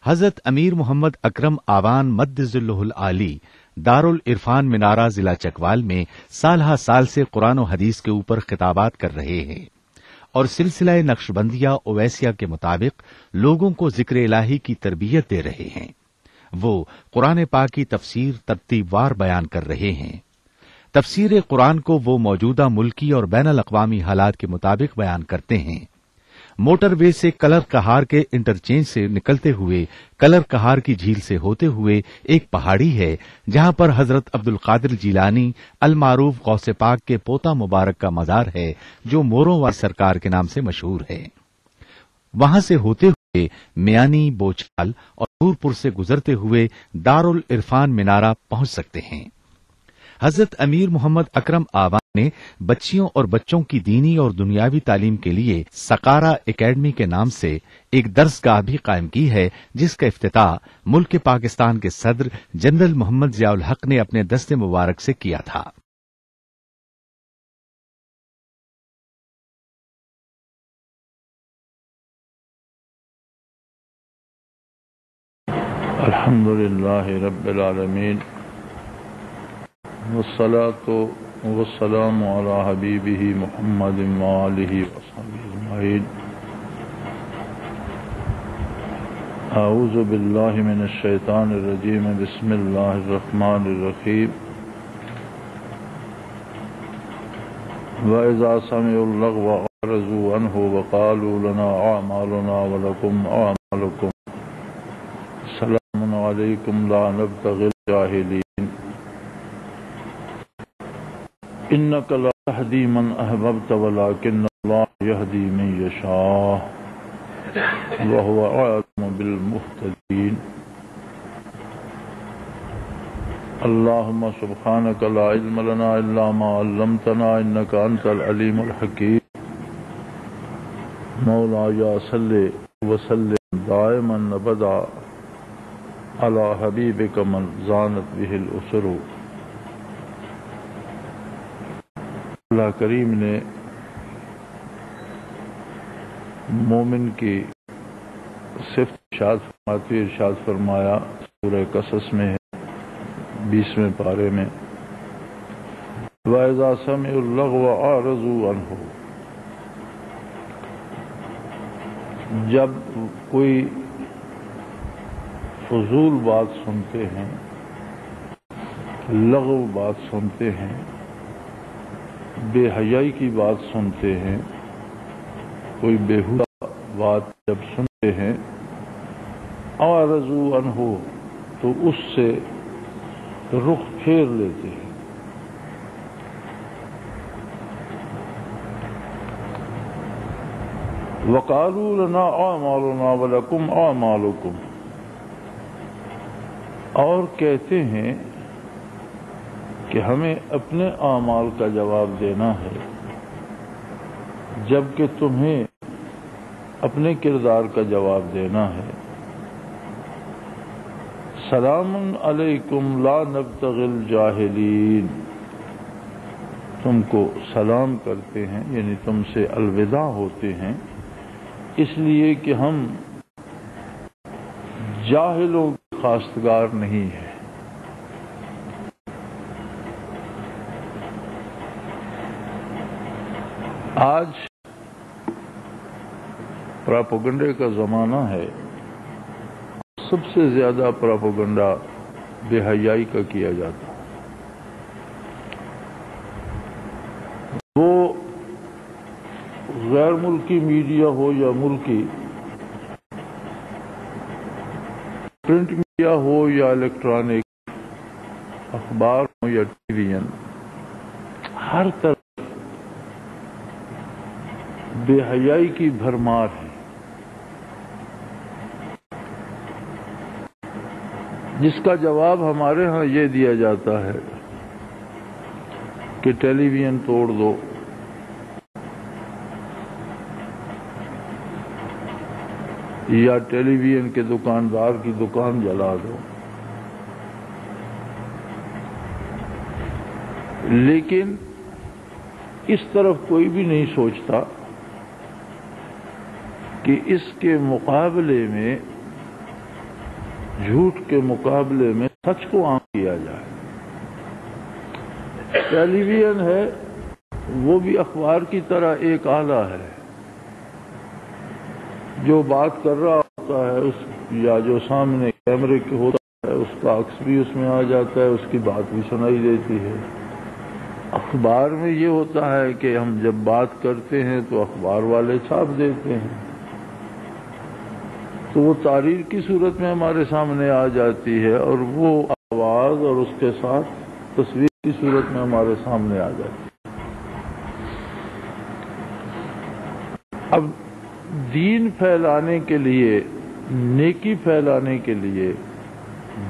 حضرت امیر محمد اکرم آوان مدظلہ العالی دارالعرفان منارہ ضلع چکوال میں سالہ سال سے قرآن و حدیث کے اوپر خطابات کر رہے ہیں اور سلسلہ نقشبندیہ اویسیہ کے مطابق لوگوں کو ذکر الہی کی تربیت دے رہے ہیں۔ وہ قرآن پاک کی تفسیر ترتیب وار بیان کر رہے ہیں۔ تفسیر قرآن کو وہ موجودہ ملکی اور بین الاقوامی حالات کے مطابق بیان کرتے ہیں۔ موٹر وے سے کلر کہار کے انٹرچینج سے نکلتے ہوئے کلر کہار کی جھیل سے ہوتے ہوئے ایک پہاڑی ہے جہاں پر حضرت عبد القادر جیلانی المعروف غوث پاک کے پوتا مبارک کا مزار ہے جو موروں والی سرکار کے نام سے مشہور ہے۔ وہاں سے ہوتے ہوئے میانی، بوچھال اور نورپور سے گزرتے ہوئے دارالعرفان منارہ پہنچ سکتے ہیں۔ حضرت امیر محمد اکرم آوان نے بچیوں اور بچوں کی دینی اور دنیاوی تعلیم کے لیے سقارہ اکیڈمی کے نام سے ایک درس گاہ بھی قائم کی ہے، جس کا افتتاح ملک پاکستان کے صدر جنرل محمد ضیاء الحق نے اپنے دست مبارک سے کیا تھا۔ الحمدللہ رب العالمین والصلاة والسلام علی حبیبہ محمد وآلہ وصحبہ اجمعین۔ اعوذ باللہ من الشیطان الرجیم، بسم اللہ الرحمن الرحیم۔ وَإِذَا سَمِعُوا اللَّغْوَ أَعْرَضُوا عَنْهُ وَقَالُوا لَنَا أَعْمَالُنَا وَلَكُمْ أَعْمَالُكُمْ سلام علیکم لا نبتغی الجاہلین انک لا تہدی من احببت ولکن اللہ یہدی من یشاء وہو اعلم بالمہتدین۔ اللہم سبحانک لا علم لنا الا ما علمتنا انک انت العلیم الحکیم۔ مولایا صلی وسلم دائما ابدا علی حبیبک من زانت بہ الاسر۔ اللہ کریم نے مومن کی صفت ارشاد فرمایا سورہ قصص میں ہے 20ویں پارے میں، وَإِذَا سَمِعُوا اللَّغْوَ أَعْرَضُوا عَنْهُ، جب کوئی فضول بات سنتے ہیں، لغو بات سنتے ہیں، بے حیائی کی بات سنتے ہیں، کوئی بیہودہ بات جب سنتے ہیں، اعرضوا عنہ، تو اس سے رخ پھیر لیتے ہیں۔ وقالوا لنا اعمالنا ولکم اعمالکم، اور کہتے ہیں کہ ہمیں اپنے اعمال کا جواب دینا ہے جبکہ تمہیں اپنے کردار کا جواب دینا ہے۔ سلام علیکم لا نبتغی الجاہلین، تم کو سلام کرتے ہیں یعنی تم سے الوداع ہوتے ہیں اس لیے کہ ہم جاہلوں کے خواستگار نہیں ہیں۔ آج پراپوگنڈے کا زمانہ ہے، سب سے زیادہ پراپوگنڈا بے حیائی کا کیا جاتا ہے۔ وہ غیر ملکی میڈیا ہو یا ملکی، پرنٹ میڈیا ہو یا الیکٹرانک، اخبار ہو یا ٹی وی، ہر طرف بے حیائی کی بھرمار ہے، جس کا جواب ہمارے ہاں یہ دیا جاتا ہے کہ ٹیلی ویژن توڑ دو، یا ٹیلی ویژن کے دکاندار کی دکان جلا دو۔ لیکن اس طرف کوئی بھی نہیں سوچتا کہ اس کے مقابلے میں جھوٹ کے مقابلے میں سچ کو عام کیا جائے۔ ٹیلی ویژن ہے وہ بھی اخبار کی طرح ایک آلہ ہے، جو بات کر رہا ہوتا ہے یا جو سامنے کیمرے کے ہوتا ہے اس کا عکس بھی اس میں آ جاتا ہے، اس کی بات بھی سنائی دیتی ہے۔ اخبار میں یہ ہوتا ہے کہ ہم جب بات کرتے ہیں تو اخبار والے چھاپ دیتے ہیں، تو وہ تحریر کی صورت میں ہمارے سامنے آ جاتی ہے اور وہ آواز اور اس کے ساتھ تصویر کی صورت میں ہمارے سامنے آ جاتی ہے۔ اب دین پھیلانے کے لیے، نیکی پھیلانے کے لیے،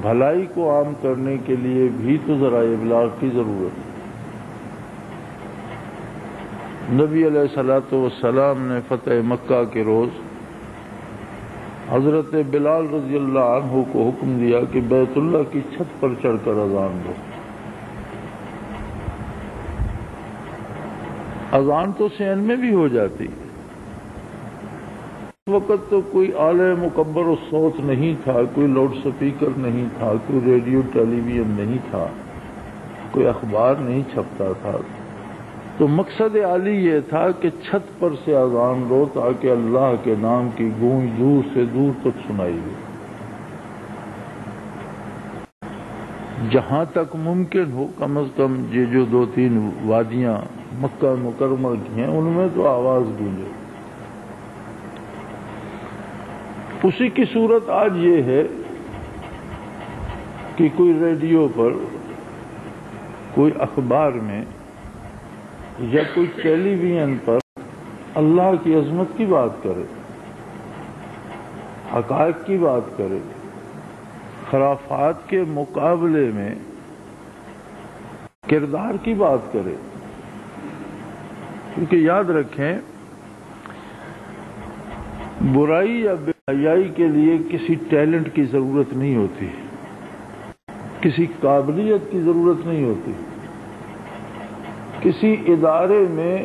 بھلائی کو عام کرنے کے لیے بھی تو ذرائع ابلاغ کی ضرورت ہے۔ نبی علیہ الصلوۃ والسلام نے فتح مکہ کے روز حضرت بلال رضی اللہ عنہ کو حکم دیا کہ بیت اللہ کی چھت پر چڑھ کر اذان دو۔ اذان تو سین میں بھی ہو جاتی، اس وقت تو کوئی آلہ مکبر الصوت نہیں تھا، کوئی لاؤڈ سپیکر نہیں تھا، کوئی ریڈیو ٹیلی ویژن نہیں تھا، کوئی اخبار نہیں چھپتا تھا، تو مقصد عالی یہ تھا کہ چھت پر سے اذان دو تاکہ اللہ کے نام کی گونج دور سے دور تک سنائی دے۔ جہاں تک ممکن ہو، کم از کم یہ جو 2-3 وادیاں مکہ مکرمہ کی ہیں ان میں تو آواز گونجے۔ اسی کی صورت آج یہ ہے کہ کوئی ریڈیو پر، کوئی اخبار میں یا کوئی ٹیلی ویژن پر اللہ کی عظمت کی بات کرے، حقائق کی بات کرے، خرافات کے مقابلے میں کردار کی بات کرے۔ کیونکہ یاد رکھیں، برائی یا بے حیائی کے لیے کسی ٹیلنٹ کی ضرورت نہیں ہوتی، کسی قابلیت کی ضرورت نہیں ہوتی، کسی ادارے میں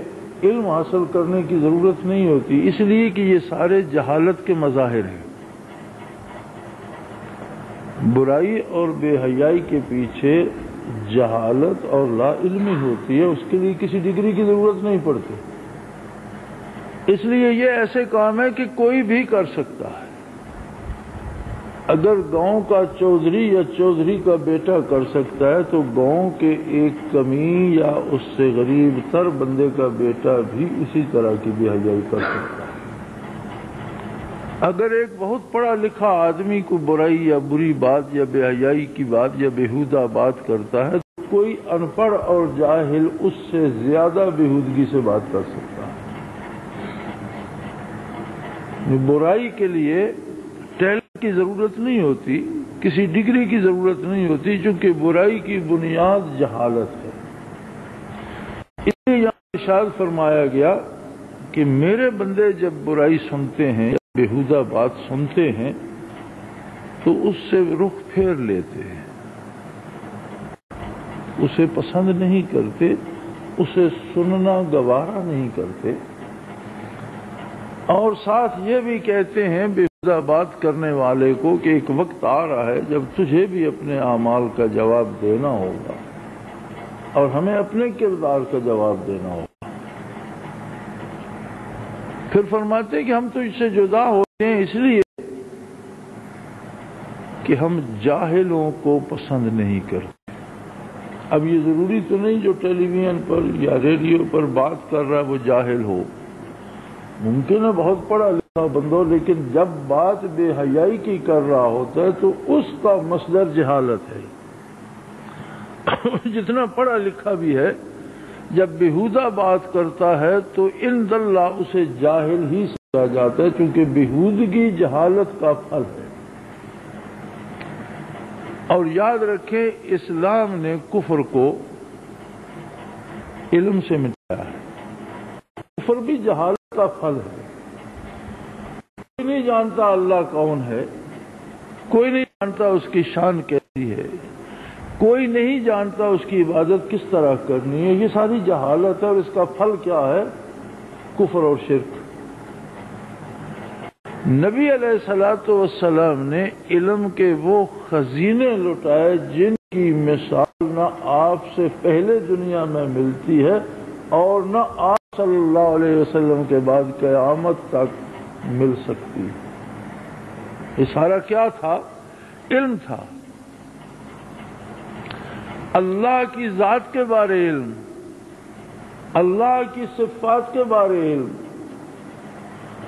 علم حاصل کرنے کی ضرورت نہیں ہوتی، اس لیے کہ یہ سارے جہالت کے مظاہر ہیں۔ برائی اور بے حیائی کے پیچھے جہالت اور لا علمی ہوتی ہے، اس کے لیے کسی ڈگری کی ضرورت نہیں پڑتی۔ اس لیے یہ ایسے کام ہے کہ کوئی بھی کر سکتا ہے۔ اگر گاؤں کا چودھری یا چودھری کا بیٹا کر سکتا ہے تو گاؤں کے ایک کمی یا اس سے غریب تر بندے کا بیٹا بھی اسی طرح کی بے حیائی کر سکتا ہے۔ اگر ایک بہت پڑھا لکھا آدمی کو برائی یا بری بات یا بے حیائی کی بات یا بیہودہ بات کرتا ہے تو کوئی ان پڑھ اور جاہل اس سے زیادہ بیہودگی سے بات کر سکتا ہے۔ برائی کے لیے ٹیلنٹ کی ضرورت نہیں ہوتی، کسی ڈگری کی ضرورت نہیں ہوتی، چونکہ برائی کی بنیاد جہالت ہے۔ اس لیے یہاں ارشاد فرمایا گیا کہ میرے بندے جب برائی سنتے ہیں یا بیہودہ بات سنتے ہیں تو اس سے رخ پھیر لیتے ہیں، اسے پسند نہیں کرتے، اسے سننا گوارا نہیں کرتے، اور ساتھ یہ بھی کہتے ہیں بیہودہ بات کرنے والے کو کہ ایک وقت آ رہا ہے جب تجھے بھی اپنے اعمال کا جواب دینا ہوگا اور ہمیں اپنے کردار کا جواب دینا ہوگا۔ پھر فرماتے ہیں کہ ہم تو اس سے جدا ہوتے ہیں اس لیے کہ ہم جاہلوں کو پسند نہیں کرتے۔ اب یہ ضروری تو نہیں جو ٹیلی ویژن پر یا ریڈیو پر بات کر رہا ہے وہ جاہل ہو، ممکن ہے بہت پڑھا لکھا بندہ، لیکن جب بات بے حیائی کی کر رہا ہوتا ہے تو اس کا مصدر جہالت ہے۔ جتنا پڑھا لکھا بھی ہے جب بیہودہ بات کرتا ہے تو عند اللہ اسے جاہل ہی سمجھا جاتا ہے، چونکہ بیہودگی جہالت کا پھل ہے۔ اور یاد رکھیں اسلام نے کفر کو علم سے مٹایا ہے، کفر بھی جہالت کا پھل ہے۔ کوئی نہیں جانتا اللہ کون ہے، کوئی نہیں جانتا اس کی شان کیسی ہے، کوئی نہیں جانتا اس کی عبادت کس طرح کرنی ہے، یہ ساری جہالت ہے، اور اس کا پھل کیا ہے؟ کفر اور شرک۔ نبی علیہ الصلوۃ والسلام نے علم کے وہ خزینے لٹائے جن کی مثال نہ آپ سے پہلے دنیا میں ملتی ہے اور نہ آپ صلی اللہ علیہ وسلم کے بعد قیامت تک مل سکتی. یہ سارا کیا تھا؟ علم تھا. اللہ کی ذات کے بارے علم، اللہ کی صفات کے بارے علم،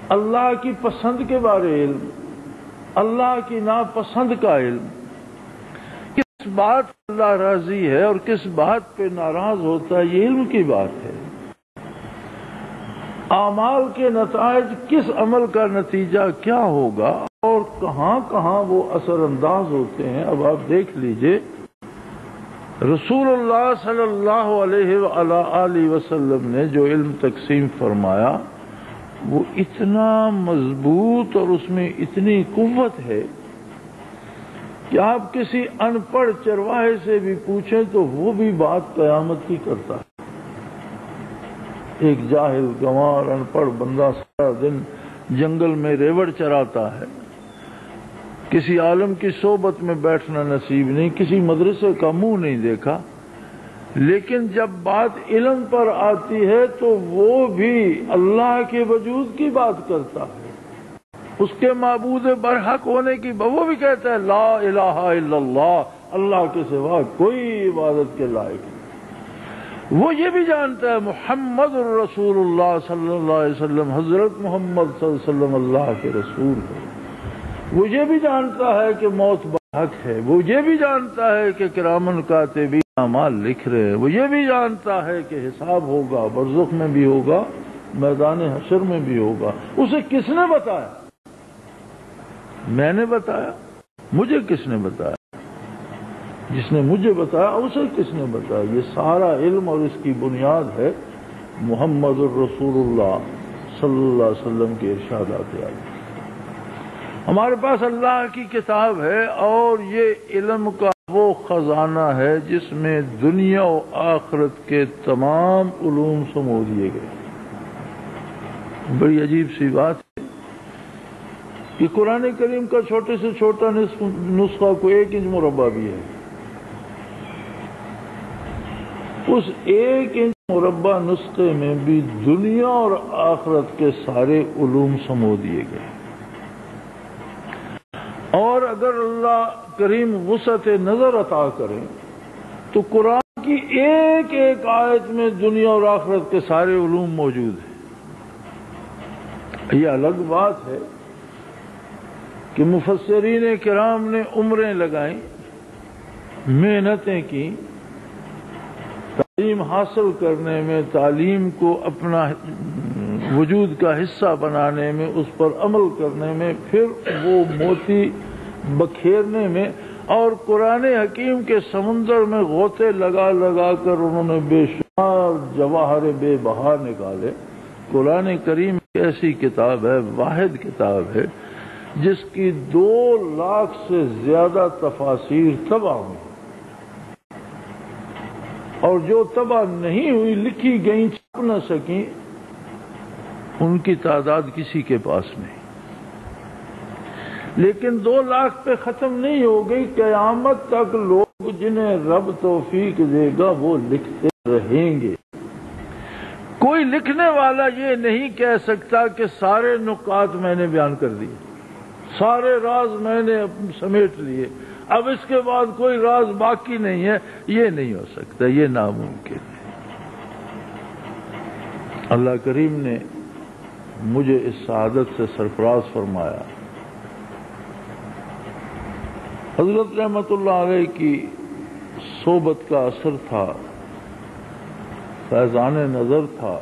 اللہ کی پسند کے بارے علم، اللہ کی ناپسند کا علم، کس بات پر اللہ راضی ہے اور کس بات پہ ناراض ہوتا ہے، یہ علم کی بات ہے. اعمال کے نتائج، کس عمل کا نتیجہ کیا ہوگا اور کہاں کہاں وہ اثر انداز ہوتے ہیں. اب آپ دیکھ لیجئے رسول اللہ صلی اللہ علیہ وآلہ وسلم نے جو علم تقسیم فرمایا وہ اتنا مضبوط اور اس میں اتنی قوت ہے کہ آپ کسی ان پڑھ چرواہے سے بھی پوچھیں تو وہ بھی بات قیامت کی کرتا ہے. ایک جاہل گنوار ان پڑھ بندہ سارا دن جنگل میں ریوڑ چراتا ہے، کسی عالم کی صحبت میں بیٹھنا نصیب نہیں، کسی مدرسے کا منہ نہیں دیکھا، لیکن جب بات علم پر آتی ہے تو وہ بھی اللہ کے وجود کی بات کرتا ہے، اس کے معبود برحق ہونے کی. وہ بھی کہتا ہے لا الہ الا اللہ، اللہ کے سوا کوئی عبادت کے لائق نہیں. وہ یہ بھی جانتا ہے محمد الرسول اللہ صلی اللہ علیہ وسلم، حضرت محمد صلی اللہ علیہ وسلم اللہ کے رسول ہے. وہ یہ بھی جانتا ہے کہ موت برحق ہے. وہ یہ بھی جانتا ہے کہ کرامن کاتبین اعمال لکھ رہے ہیں. وہ یہ بھی جانتا ہے کہ حساب ہوگا، برزخ میں بھی ہوگا، میدان حشر میں بھی ہوگا. اسے کس نے بتایا؟ میں نے بتایا؟ مجھے کس نے بتایا؟ جس نے مجھے بتایا اسے کس نے بتایا؟ یہ سارا علم اور اس کی بنیاد ہے محمد الرسول اللہ صلی اللہ علیہ وسلم کے ارشادات عالی. ہمارے پاس اللہ کی کتاب ہے اور یہ علم کا وہ خزانہ ہے جس میں دنیا و آخرت کے تمام علوم سمو دیے گئے. بڑی عجیب سی بات ہے کہ قرآن کریم کا چھوٹے سے چھوٹا نسخہ کو 1 انچ مربع بھی ہے. اس 1 انچ مربع نسخے میں بھی دنیا اور آخرت کے سارے علوم سمو دیے گئے. اور اگر اللہ کریم وسعت نظر عطا کرے تو قرآن کی ایک ایک آیت میں دنیا اور آخرت کے سارے علوم موجود ہیں. یہ الگ بات ہے کہ مفسرین کرام نے عمریں لگائیں، محنتیں کی، تعلیم حاصل کرنے میں، تعلیم کو اپنا وجود کا حصہ بنانے میں، اس پر عمل کرنے میں، پھر وہ موتی بکھیرنے میں، اور قرآن حکیم کے سمندر میں غوطے لگا لگا کر انہوں نے بے شمار جواہر بے بہا نکالے. قرآن کریم ایک ایسی کتاب ہے، واحد کتاب ہے جس کی 2 لاکھ سے زیادہ تفاسیر طبع ہوئی، اور جو طبع نہیں ہوئی، لکھی گئیں، چھپ نہ سکیں، ان کی تعداد کسی کے پاس نہیں. لیکن 2 لاکھ پہ ختم نہیں ہو گئی. قیامت تک لوگ جنہیں رب توفیق دے گا وہ لکھتے رہیں گے. کوئی لکھنے والا یہ نہیں کہہ سکتا کہ سارے نکات میں نے بیان کر دیے، سارے راز میں نے سمیٹ لیے، اب اس کے بعد کوئی راز باقی نہیں ہے. یہ نہیں ہو سکتا، یہ ناممکن ہے. اللہ کریم نے مجھے اس سعادت سے سرفراز فرمایا. حضرت رحمت اللہ علیہ کی صحبت کا اثر تھا، فیضان نظر تھا.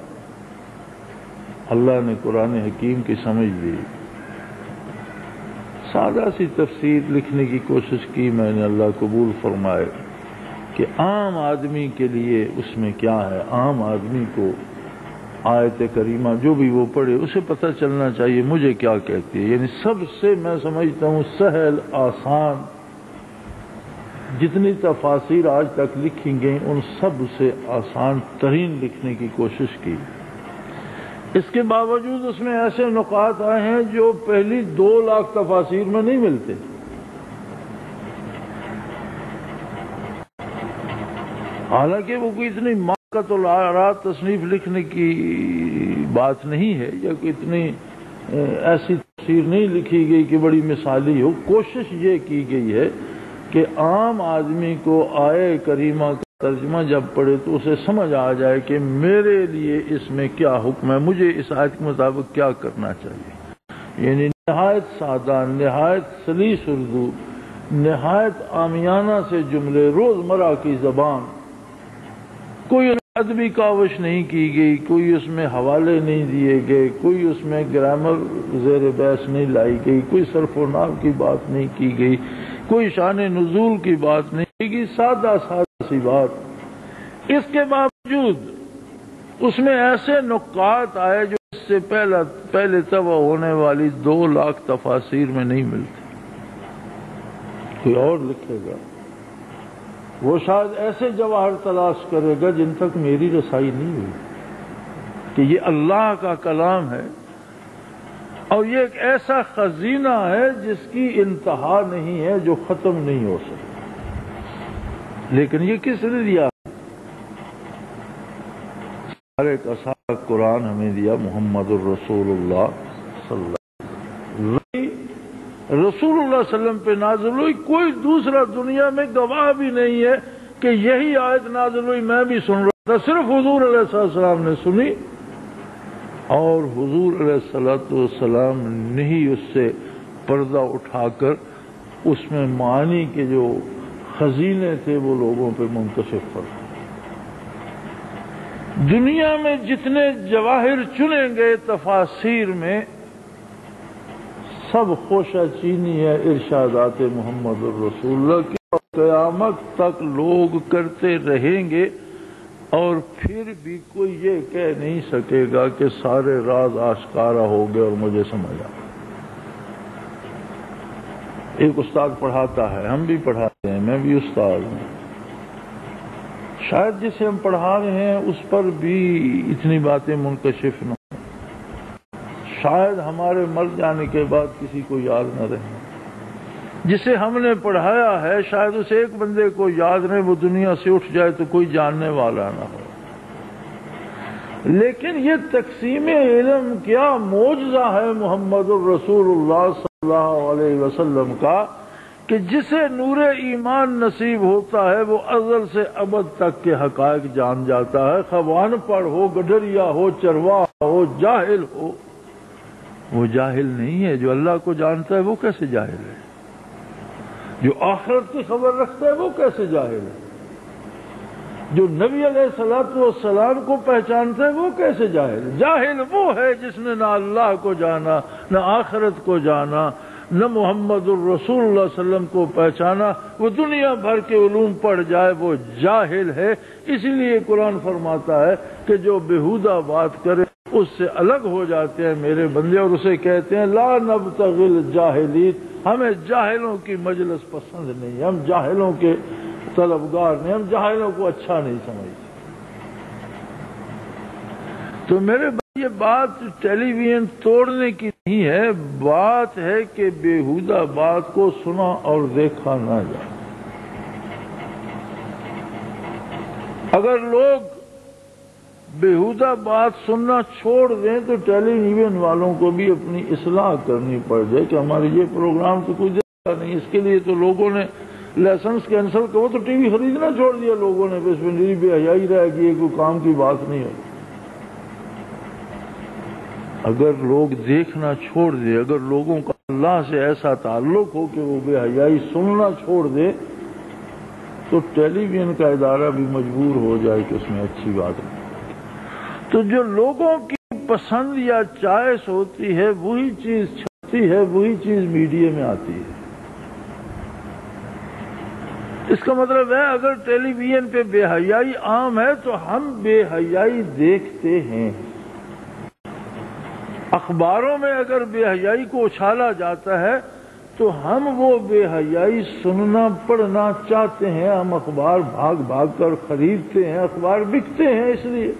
اللہ نے قرآن حکیم کی سمجھ لی. سادہ سی تفسیر لکھنے کی کوشش کی میں نے، اللہ قبول فرمائے، کہ عام آدمی کے لیے اس میں کیا ہے. عام آدمی کو آیت کریمہ جو بھی وہ پڑھے اسے پتہ چلنا چاہیے مجھے کیا کہتی ہے. یعنی سب سے میں سمجھتا ہوں سہل، آسان، جتنی تفاسیر آج تک لکھی گئیں ان سب سے آسان ترین لکھنے کی کوشش کی اس کے باوجود اس میں ایسے نکات آئے ہیں جو پہلی 2 لاکھ تفاسیر میں نہیں ملتے. حالانکہ وہ کوئی اتنی ماقت الآرات تصنیف لکھنے کی بات نہیں ہے، یا کوئی اتنی ایسی تفسیر نہیں لکھی گئی کہ بڑی مثالی ہو. کوشش یہ کی گئی ہے کہ عام آدمی کو آیے کریمہ کا ترجمہ جب پڑھے تو اسے سمجھ آ جائے کہ میرے لیے اس میں کیا حکم ہے، مجھے اس آیت کے مطابق کیا کرنا چاہیے. یعنی نہایت سادہ، نہایت سلیس اردو، نہایت عامیانہ سے جملے، روزمرہ کی زبان، کوئی ادبی کاوش نہیں کی گئی، کوئی اس میں حوالے نہیں دیے گئے، کوئی اس میں گرامر زیر بحث نہیں لائی گئی، کوئی صرف و نحو کی بات نہیں کی گئی، کوئی شان نزول کی بات نہیں کی گئی، سادہ سادہ سی بات. اس کے باوجود اس میں ایسے نکات آئے جو اس سے پہلے طبع ہونے والی 2 لاکھ تفاسیر میں نہیں ملتے. کوئی اور لکھے گا وہ شاید ایسے جواہر تلاش کرے گا جن تک میری رسائی نہیں ہوئی، کہ یہ اللہ کا کلام ہے اور یہ ایک ایسا خزینہ ہے جس کی انتہا نہیں ہے، جو ختم نہیں ہو سکتا. لیکن یہ کس نے دیا؟ سارے کا سارا قرآن ہمیں دیا محمد الرسول اللہ صلی اللہ علیہ وسلم. رسول اللہ صلی اللہ علیہ وسلم پہ نازل ہوئی، کوئی دوسرا دنیا میں گواہ بھی نہیں ہے کہ یہی آیت نازل ہوئی میں بھی سن رہا تھا. صرف حضور علیہ السلام نے سنی، اور حضور علیہ السلام نے ہی اس سے پردہ اٹھا کر اس میں معانی کے جو خزینے تھے وہ لوگوں پہ منکشف کر. دنیا میں جتنے جواہر چنیں گے تفاسیر میں، سب خوشہ چینی ہے ارشادات محمد الرسول اللہ کی، اور قیامت تک لوگ کرتے رہیں گے، اور پھر بھی کوئی یہ کہہ نہیں سکے گا کہ سارے راز آشکارا ہو گئے اور مجھے سمجھ آ. ایک استاد پڑھاتا ہے، ہم بھی پڑھاتے ہیں، میں بھی استاد ہوں، شاید جسے ہم پڑھا رہے ہیں اس پر بھی اتنی باتیں منکشف نہ، شاید ہمارے مر جانے کے بعد کسی کو یاد نہ رہے. جسے ہم نے پڑھایا ہے شاید اسے ایک بندے کو یاد رہے، وہ دنیا سے اٹھ جائے تو کوئی جاننے والا نہ ہو. لیکن یہ تقسیم علم کیا معجزہ ہے محمد الرسول اللہ صلی اللہ علیہ وسلم کا، کہ جسے نور ایمان نصیب ہوتا ہے وہ ازل سے ابد تک کے حقائق جان جاتا ہے. خوان پڑھ ہو، گڈریا ہو، چرواہ ہو، جاہل ہو، وہ جاہل نہیں ہے. جو اللہ کو جانتا ہے وہ کیسے جاہل ہے؟ جو آخرت کی خبر رکھتا ہے وہ کیسے جاہل ہے؟ جو نبی علیہ الصلوۃ والسلام کو پہچانتا ہے وہ کیسے جاہل ہے؟ جاہل وہ ہے جس نے نہ اللہ کو جانا، نہ آخرت کو جانا، نہ محمد الرسول اللہ صلی اللہ علیہ وسلم کو پہچانا. وہ دنیا بھر کے علوم پڑھ جائے وہ جاہل ہے. اسی لیے قرآن فرماتا ہے کہ جو بیہودہ بات کرے اس سے الگ ہو جاتے ہیں میرے بندے، اور اسے کہتے ہیں لا نبتغی الجاہلین. ہمیں جاہلوں کی مجلس پسند نہیں، ہم جاہلوں کے طلبگار نہیں، ہم جاہلوں کو اچھا نہیں سمجھتے. تو میرے بھائی یہ بات ٹیلی ویژن توڑنے کی نہیں ہے، بات ہے کہ بیہودہ بات کو سنا اور دیکھا نہ جائے. اگر لوگ بیہودہ بات سننا چھوڑ دیں تو ٹیلی ویژن والوں کو بھی اپنی اصلاح کرنی پڑ جائے کہ ہمارے یہ پروگرام تو کوئی دیکھتا نہیں. اس کے لیے تو لوگوں نے لائسنس کینسل کرو، تو ٹی وی خریدنا چھوڑ دیا لوگوں نے، بس میری بے حیائی رہ گئی، کوئی کام کی بات نہیں ہوتی. اگر لوگ دیکھنا چھوڑ دے، اگر لوگوں کا اللہ سے ایسا تعلق ہو کہ وہ بے حیائی سننا چھوڑ دے، تو ٹیلی ویژن کا ادارہ بھی مجبور ہو جائے کہ اس میں اچھی بات نہیں. تو جو لوگوں کی پسند یا چوائس ہوتی ہے وہی چیز چھپتی ہے، وہی چیز میڈیا میں آتی ہے. اس کا مطلب ہے اگر ٹیلی ویژن پہ بے حیائی عام ہے تو ہم بے حیائی دیکھتے ہیں. اخباروں میں اگر بے حیائی کو اچھالا جاتا ہے تو ہم وہ بے حیائی سننا پڑھنا چاہتے ہیں. ہم اخبار بھاگ بھاگ کر خریدتے ہیں، اخبار بکتے ہیں. اس لیے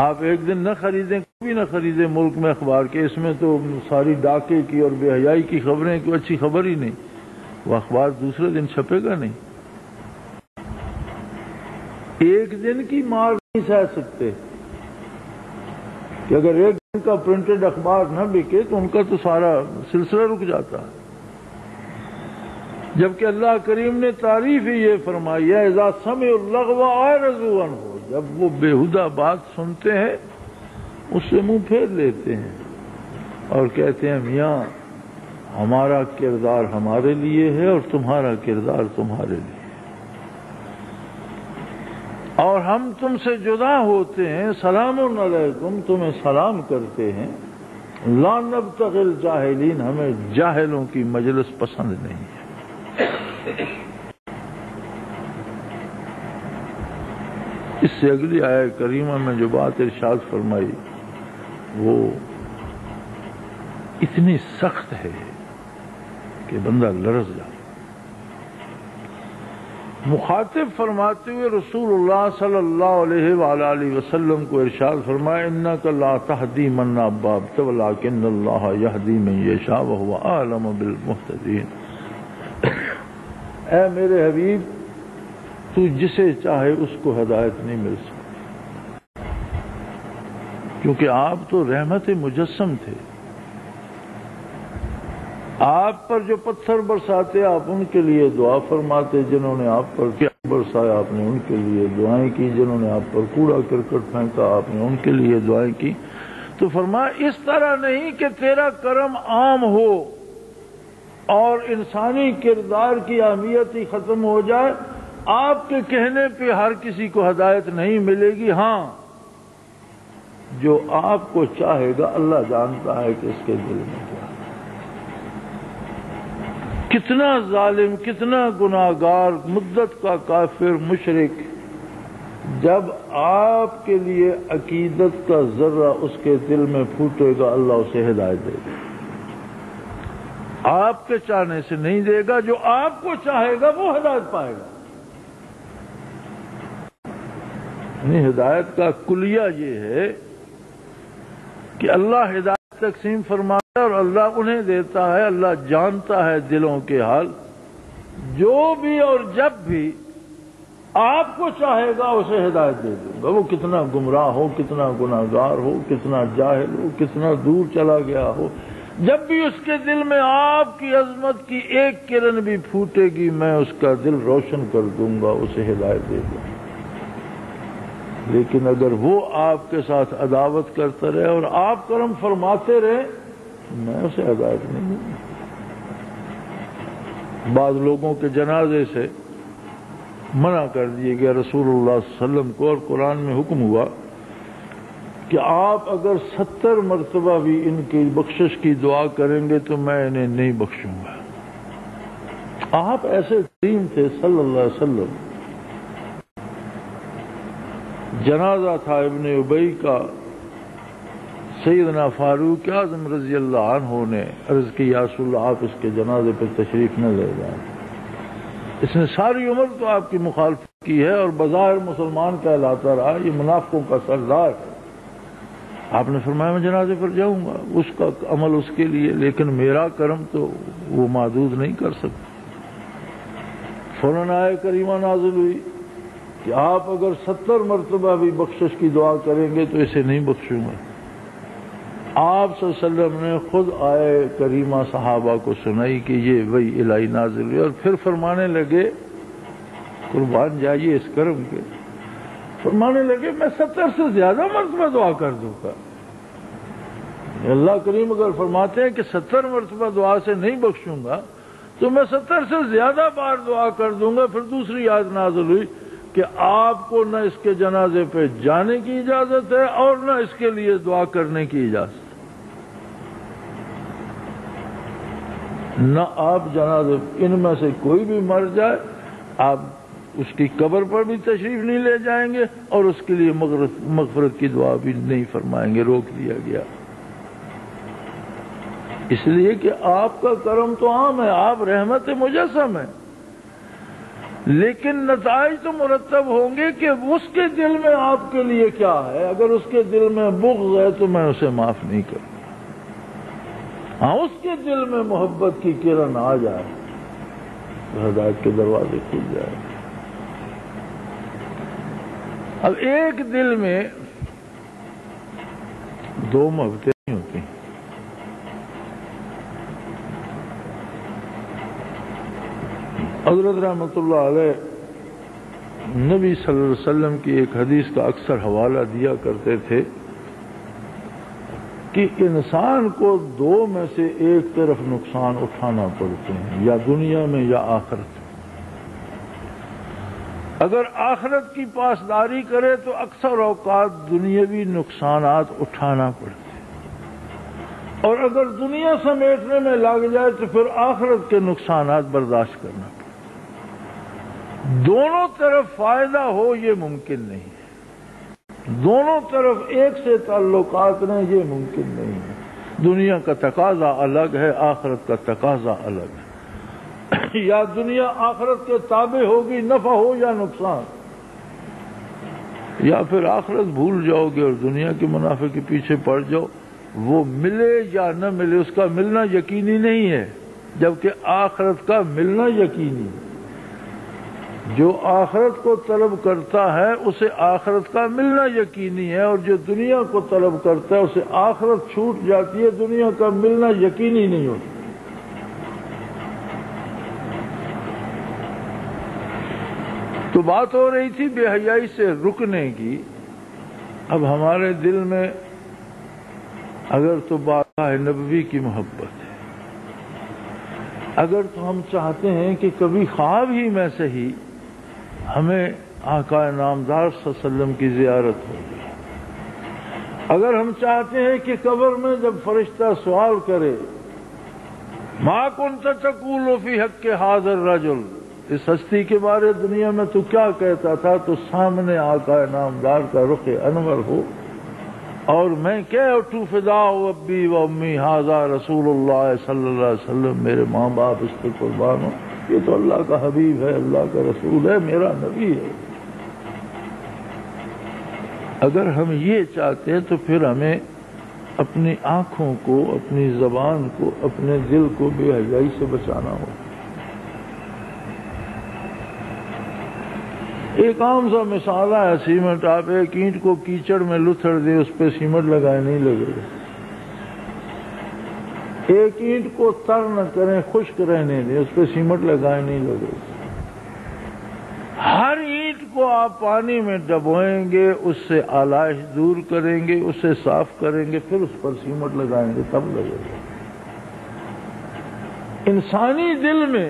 آپ ایک دن نہ خریدیں بھی نہ خریدے ملک میں اخبار کے، اس میں تو ساری ڈاکے کی اور بے حیائی کی خبریں، کوئی اچھی خبر ہی نہیں، وہ اخبار دوسرے دن چھپے گا نہیں۔ ایک دن کی مار نہیں سہ سکتے کہ اگر ایک دن کا پرنٹڈ اخبار نہ بکے تو ان کا تو سارا سلسلہ رک جاتا ہے، جبکہ اللہ کریم نے تعریف ہی یہ فرمائی ہے اذا سمعوا اللغو اعرضوا عنہ، جب وہ بیہودہ بات سنتے ہیں اس سے منہ پھیر لیتے ہیں اور کہتے ہیں میاں ہمارا کردار ہمارے لیے ہے اور تمہارا کردار تمہارے لیے، اور ہم تم سے جدا ہوتے ہیں، سلام علیکم تمہیں سلام کرتے ہیں، لا نبتغی الجاہلین ہمیں جاہلوں کی مجلس پسند نہیں ہے۔ اس سے اگلی آیت کریمہ میں جو بات ارشاد فرمائی وہ اتنی سخت ہے کہ بندہ لرز جاتا۔ مخاطب فرماتے ہوئے رسول اللہ صلی اللہ علیہ وآلہ وسلم کو ارشاد فرمایا انک لا تہدی من احببت ولکن اللہ یہدی من یشاء وہو اعلم بالمہتدین۔ اے میرے حبیب تو جسے چاہے اس کو ہدایت نہیں مل سکتی، کیونکہ آپ تو رحمت مجسم تھے، آپ پر جو پتھر برساتے آپ ان کے لیے دعا فرماتے، جنہوں نے آپ پر کیا برسایا آپ نے ان کے لیے دعائیں کی، جنہوں نے آپ پر کوڑا کرکٹ پھینکا آپ نے ان کے لیے دعائیں کی۔ تو فرمایا اس طرح نہیں کہ تیرا کرم عام ہو اور انسانی کردار کی اہمیت ہی ختم ہو جائے، آپ کے کہنے پہ ہر کسی کو ہدایت نہیں ملے گی، ہاں جو آپ کو چاہے گا اللہ جانتا ہے کہ اس کے دل میں کیا ہے۔ کتنا ظالم، کتنا گناہگار، مدت کا کافر، مشرک، جب آپ کے لیے عقیدت کا ذرہ اس کے دل میں پھوٹے گا اللہ اسے ہدایت دے گا، آپ کے چاہنے سے نہیں دے گا، جو آپ کو چاہے گا وہ ہدایت پائے گا۔ یعنی ہدایت کا کلیہ یہ ہے کہ اللہ ہدایت تقسیم فرماتا ہے اور اللہ انہیں دیتا ہے، اللہ جانتا ہے دلوں کے حال، جو بھی اور جب بھی آپ کو چاہے گا اسے ہدایت دے دوں گا، وہ کتنا گمراہ ہو، کتنا گناہگار ہو، کتنا جاہل ہو، کتنا دور چلا گیا ہو، جب بھی اس کے دل میں آپ کی عظمت کی ایک کرن بھی پھوٹے گی میں اس کا دل روشن کر دوں گا، اسے ہدایت دے دوں گا۔ لیکن اگر وہ آپ کے ساتھ عداوت کرتا رہے اور آپ کرم فرماتے رہے میں اسے ہدایت نہیں دوں گا۔ بعض لوگوں کے جنازے سے منع کر دیے گیا رسول اللہ صلی اللہ علیہ وسلم کو، اور قرآن میں حکم ہوا کہ آپ اگر 70 مرتبہ بھی ان کی بخشش کی دعا کریں گے تو میں انہیں نہیں بخشوں گا۔ آپ ایسے کریم تھے صلی اللہ علیہ وسلم۔ جنازہ تھا ابن ابی کا، سیدنا فاروق اعظم رضی اللہ عنہ نے عرض کی یا رسول اللہ آپ اس کے جنازے پہ تشریف نہ لے جائیں، اس نے ساری عمر تو آپ کی مخالفت کی ہے اور بظاہر مسلمان کہلاتا رہا، یہ منافقوں کا سردار ہے۔ آپ نے فرمایا میں جنازے پر جاؤں گا، اس کا عمل اس کے لیے، لیکن میرا کرم تو وہ محدود نہیں کر سکتا۔ فوراً آیت کریمہ نازل ہوئی کہ آپ اگر 70 مرتبہ بھی بخشش کی دعا کریں گے تو اسے نہیں بخشوں گا۔ آپ صلی اللہ علیہ وسلم نے خود آیت کریمہ صحابہ کو سنائی کہ یہ وحی الہی نازل ہوئی، اور پھر فرمانے لگے قربان جائیے اس کرم کے، فرمانے لگے میں 70 سے زیادہ مرتبہ دعا کر دوں گا۔ اللہ کریم اگر فرماتے ہیں کہ 70 مرتبہ دعا سے نہیں بخشوں گا تو میں 70 سے زیادہ بار دعا کر دوں گا۔ پھر دوسری آیت نازل ہوئی کہ آپ کو نہ اس کے جنازے پہ جانے کی اجازت ہے اور نہ اس کے لیے دعا کرنے کی اجازت، نہ آپ جنازے ان میں سے کوئی بھی مر جائے آپ اس کی قبر پر بھی تشریف نہیں لے جائیں گے اور اس کے لیے مغفرت کی دعا بھی نہیں فرمائیں گے، روک دیا گیا۔ اس لیے کہ آپ کا کرم تو عام ہے، آپ رحمت مجسم ہیں، لیکن نتائج تو مرتب ہوں گے کہ اس کے دل میں آپ کے لیے کیا ہے. اگر اس کے دل میں بغض ہے تو میں اسے معاف نہیں کروں. ہاں اس کے دل میں محبت کی کرن آ جائے تو ہدایت کے دروازے کھل جائے. اب ایک دل میں دو محبتیں نہیں ہوتی. حضرت رحمۃ اللہ علیہ نبی صلی اللہ علیہ وسلم کی ایک حدیث کا اکثر حوالہ دیا کرتے تھے کہ انسان کو دو میں سے ایک طرف نقصان اٹھانا پڑتے ہیں، یا دنیا میں یا آخرت میں. اگر آخرت کی پاسداری کرے تو اکثر اوقات دنیاوی نقصانات اٹھانا پڑتے ہیں، اور اگر دنیا سمیٹنے میں لگ جائے تو پھر آخرت کے نقصانات برداشت کرنا پڑتے. دونوں طرف فائدہ ہو یہ ممکن نہیں ہے. دونوں طرف ایک سے تعلقات نے یہ ممکن نہیں ہے. دنیا کا تقاضا الگ ہے، آخرت کا تقاضا الگ ہے. یا دنیا آخرت کے تابع ہوگی، نفع ہو یا نقصان، یا پھر آخرت بھول جاؤ گے اور دنیا کے منافع کے پیچھے پڑ جاؤ. وہ ملے یا نہ ملے اس کا ملنا یقینی نہیں ہے، جبکہ آخرت کا ملنا یقینی ہے. جو آخرت کو طلب کرتا ہے اسے آخرت کا ملنا یقینی ہے، اور جو دنیا کو طلب کرتا ہے اسے آخرت چھوٹ جاتی ہے، دنیا کا ملنا یقینی نہیں ہوتا. تو بات ہو رہی تھی بے حیائی سے رکنے کی. اب ہمارے دل میں اگر تو بارگاہ نبوی کی محبت ہے، اگر تو ہم چاہتے ہیں کہ کبھی خواب ہی میں سے ہی ہمیں آقا نامدار صلی اللہ علیہ وسلم کی زیارت ہوگی، اگر ہم چاہتے ہیں کہ قبر میں جب فرشتہ سوال کرے ما کنت تقول فی حق ھذا الرجل، اس ہستی کے بارے دنیا میں تو کیا کہتا تھا، تو سامنے آقا نامدار کا رخ انور ہو اور میں کہہ اٹھوں فداء ابی و امی ھذا رسول اللہ صلی اللہ علیہ وسلم، میرے ماں باپ اس پر قربان ہو، یہ تو اللہ کا حبیب ہے، اللہ کا رسول ہے، میرا نبی ہے. اگر ہم یہ چاہتے ہیں تو پھر ہمیں اپنی آنکھوں کو، اپنی زبان کو، اپنے دل کو بے حیائی سے بچانا ہوگا. ایک عام سا مثال ہے سیمنٹ. آپ ایک اینٹ کو کیچڑ میں لتھڑ دیں، اس پہ سیمنٹ لگائے نہیں لگے گا. ایک اینٹ کو تر نہ کریں، خشک رہنے دیں، اس پہ سیمنٹ لگائے نہیں لگے گا. ہر اینٹ کو آپ پانی میں ڈبوئیں گے، اس سے آلائش دور کریں گے، اسے صاف کریں گے، پھر اس پر سیمنٹ لگائیں گے، تب لگے گا. انسانی دل میں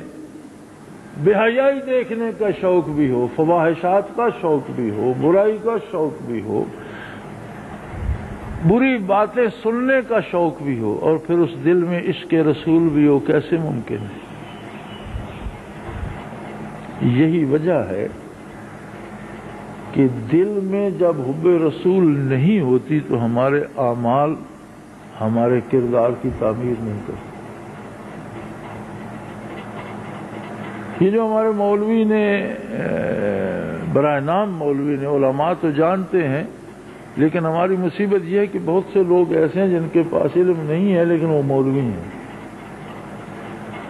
بے حیائی دیکھنے کا شوق بھی ہو، فواحشات کا شوق بھی ہو، برائی کا شوق بھی ہو، بری باتیں سننے کا شوق بھی ہو، اور پھر اس دل میں عشق رسول بھی ہو، کیسے ممکن ہے؟ یہی وجہ ہے کہ دل میں جب حب رسول نہیں ہوتی تو ہمارے اعمال ہمارے کردار کی تعمیر نہیں کرتے. یہ جو ہمارے مولوی نے، برائے نام مولوی نے، علماء تو جانتے ہیں، لیکن ہماری مصیبت یہ ہے کہ بہت سے لوگ ایسے ہیں جن کے پاس علم نہیں ہے لیکن وہ مولوی ہیں.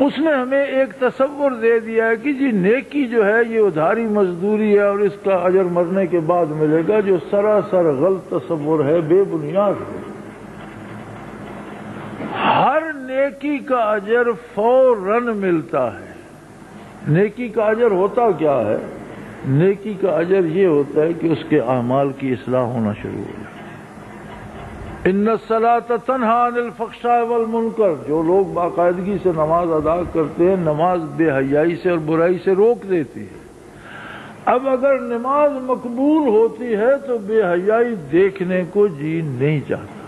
اس نے ہمیں ایک تصور دے دیا ہے کہ جی نیکی جو ہے یہ ادھاری مزدوری ہے اور اس کا اجر مرنے کے بعد ملے گا، جو سراسر غلط تصور ہے، بے بنیاد ہے. ہر نیکی کا اجر فوراً ملتا ہے. نیکی کا اجر ہوتا کیا ہے؟ نیکی کا اجر یہ ہوتا ہے کہ اس کے اعمال کی اصلاح ہونا شروع ہو جائے. ان الصلاۃ تنہی عن الفحشاء والمنکر، جو لوگ باقاعدگی سے نماز ادا کرتے ہیں، نماز بے حیائی سے اور برائی سے روک دیتی ہے. اب اگر نماز مقبول ہوتی ہے تو بے حیائی دیکھنے کو جی نہیں چاہتا،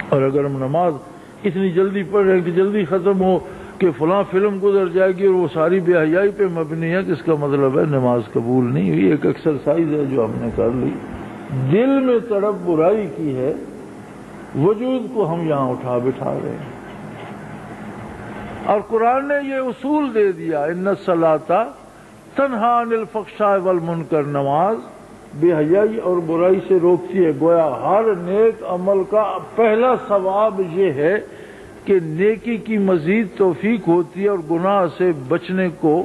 اور اگر ہم نماز اتنی جلدی پڑھ رہے ہیں کہ جلدی ختم ہو کہ فلاں فلم گزر جائے گی اور وہ ساری بے حیائی پہ مبنی ہے، اس کا مطلب ہے نماز قبول نہیں ہوئی. ایک ایکسرسائز ہے جو ہم نے کر لی، دل میں تڑپ برائی کی ہے، وجود کو ہم یہاں اٹھا بٹھا رہے ہیں. اور قرآن نے یہ اصول دے دیا، ان الصلاۃ تنہا عن الفحشاء والمنکر، نماز بے حیائی اور برائی سے روکتی ہے۔ گویا ہر نیک عمل کا پہلا ثواب یہ ہے کہ نیکی کی مزید توفیق ہوتی ہے اور گناہ سے بچنے کو